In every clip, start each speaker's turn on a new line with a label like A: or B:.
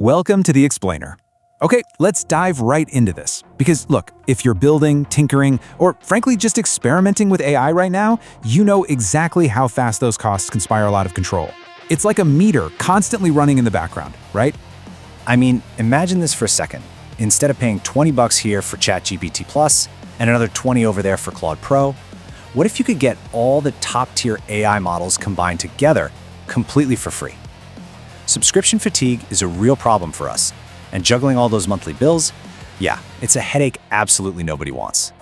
A: Welcome to the Explainer. Okay, let's dive right into this. Because look, if you're building, tinkering, or frankly just experimenting with AI right now, you know exactly how fast those costs can spiral out of control. It's like a meter constantly running in the background, right?
B: I mean, imagine this for a second. Instead of paying $20 here for ChatGPT Plus and another $20 over there for Claude Pro, what if you could get all the top-tier AI models combined together completely for free? Subscription fatigue is a real problem for us, and juggling all those monthly bills, yeah, it's a headache absolutely nobody wants.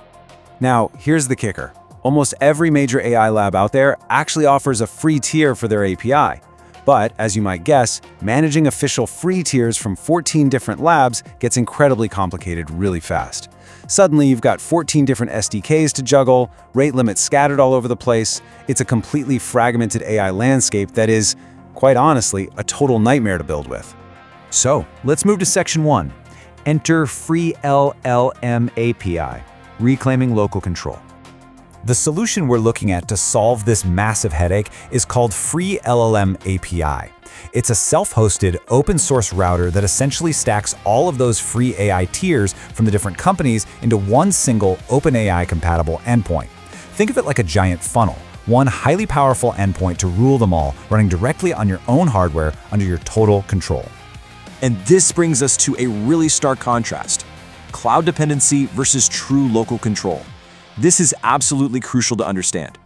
A: Now, here's the kicker. Almost every major AI lab out there actually offers a free tier for their API. But, as you might guess, managing official free tiers from 14 different labs gets incredibly complicated really fast. Suddenly, you've got 14 different SDKs to juggle, rate limits scattered all over the place. It's a completely fragmented AI landscape that is, quite honestly, a total nightmare to build with. So, let's move to Section 1. Enter FreeLLMAPI, Reclaiming Local Control. The solution we're looking at to solve this massive headache is called FreeLLMAPI. It's a self-hosted, open-source router that essentially stacks all of those free AI tiers from the different companies into one single OpenAI-compatible endpoint. Think of it like a giant funnel, one highly powerful endpoint to rule them all, running directly on your own hardware under your total control.
C: And this brings us to a really stark contrast: cloud dependency versus true local control. This is absolutely crucial to understand.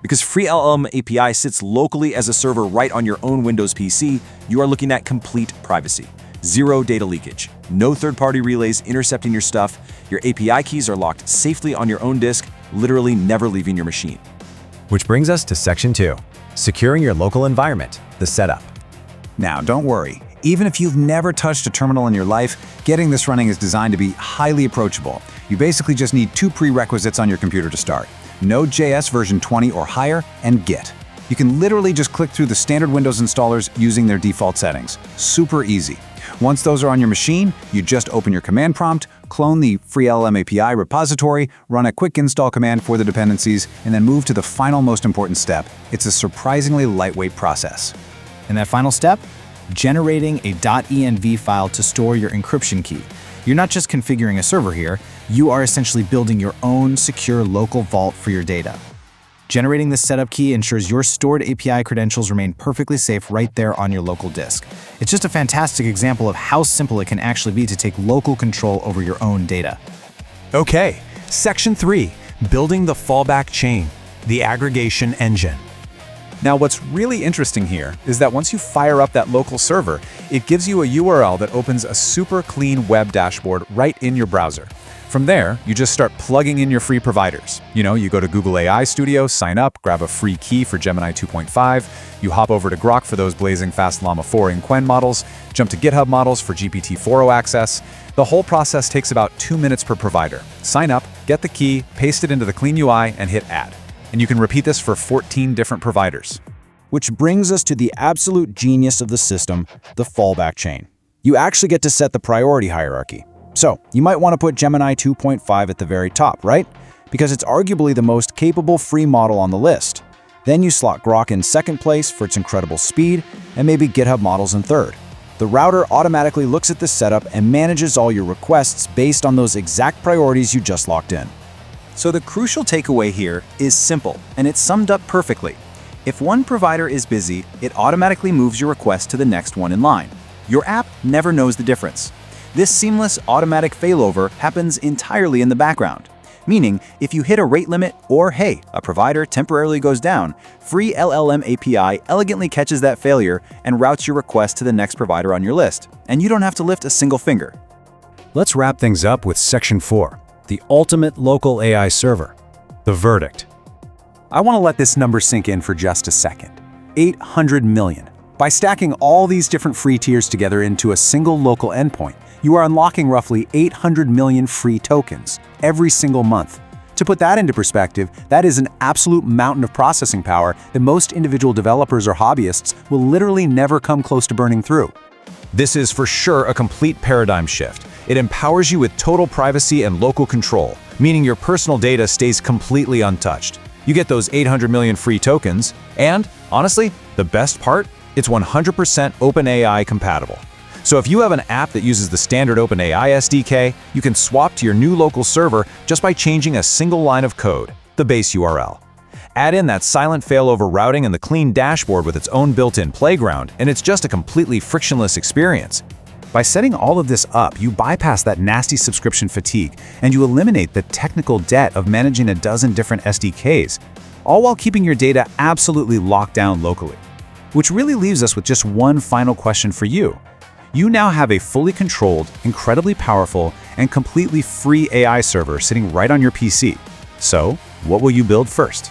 C: Because FreeLLMAPI sits locally as a server right on your own Windows PC, you are looking at complete privacy. Zero data leakage, no third-party relays intercepting your stuff, your API keys are locked safely on your own disk, literally never leaving your machine.
A: Which brings us to Section 2, Securing Your Local Environment, the setup. Now, don't worry. Even if you've never touched a terminal in your life, getting this running is designed to be highly approachable. You basically just need two prerequisites on your computer to start: Node.js version 20 or higher, and Git. You can literally just click through the standard Windows installers using their default settings. Super easy. Once those are on your machine, you just open your command prompt, clone the FreeLLMAPI repository, run a quick install command for the dependencies, and then move to the final most important step. It's a surprisingly lightweight process.
B: And that final step? Generating a .env file to store your encryption key. You're not just configuring a server here, you are essentially building your own secure local vault for your data. Generating this setup key ensures your stored API credentials remain perfectly safe right there on your local disk. It's just a fantastic example of how simple it can actually be to take local control over your own data.
A: Okay, Section 3, Building the Fallback Chain, the Aggregation Engine. Now, what's really interesting here is that once you fire up that local server, it gives you a URL that opens a super clean web dashboard right in your browser. From there, you just start plugging in your free providers. You go to Google AI Studio, sign up, grab a free key for Gemini 2.5, you hop over to Grok for those blazing fast Llama 4 and Qwen models, jump to GitHub models for GPT-4o access. The whole process takes about 2 minutes per provider. Sign up, get the key, paste it into the clean UI, and hit add. And you can repeat this for 14 different providers.
D: Which brings us to the absolute genius of the system, the fallback chain. You actually get to set the priority hierarchy. So, you might want to put Gemini 2.5 at the very top, right? Because it's arguably the most capable free model on the list. Then you slot Grok in second place for its incredible speed, and maybe GitHub models in third. The router automatically looks at this setup and manages all your requests based on those exact priorities you just locked in.
C: So the crucial takeaway here is simple, and it's summed up perfectly. If one provider is busy, it automatically moves your request to the next one in line. Your app never knows the difference. This seamless automatic failover happens entirely in the background. Meaning, if you hit a rate limit or, hey, a provider temporarily goes down, FreeLLMAPI elegantly catches that failure and routes your request to the next provider on your list. And you don't have to lift a single finger.
A: Let's wrap things up with Section 4, the ultimate local AI server, the verdict. I want to let this number sink in for just a second. 800 million. By stacking all these different free tiers together into a single local endpoint, you are unlocking roughly 800 million free tokens every single month. To put that into perspective, that is an absolute mountain of processing power that most individual developers or hobbyists will literally never come close to burning through. This is for sure a complete paradigm shift. It empowers you with total privacy and local control, meaning your personal data stays completely untouched. You get those 800 million free tokens, and honestly, the best part? It's 100% OpenAI compatible. So if you have an app that uses the standard OpenAI SDK, you can swap to your new local server just by changing a single line of code, the base URL. Add in that silent failover routing and the clean dashboard with its own built-in playground, and it's just a completely frictionless experience. By setting all of this up, you bypass that nasty subscription fatigue, and you eliminate the technical debt of managing a dozen different SDKs, all while keeping your data absolutely locked down locally. Which really leaves us with just one final question for you. You now have a fully controlled, incredibly powerful, and completely free AI server sitting right on your PC. So, what will you build first?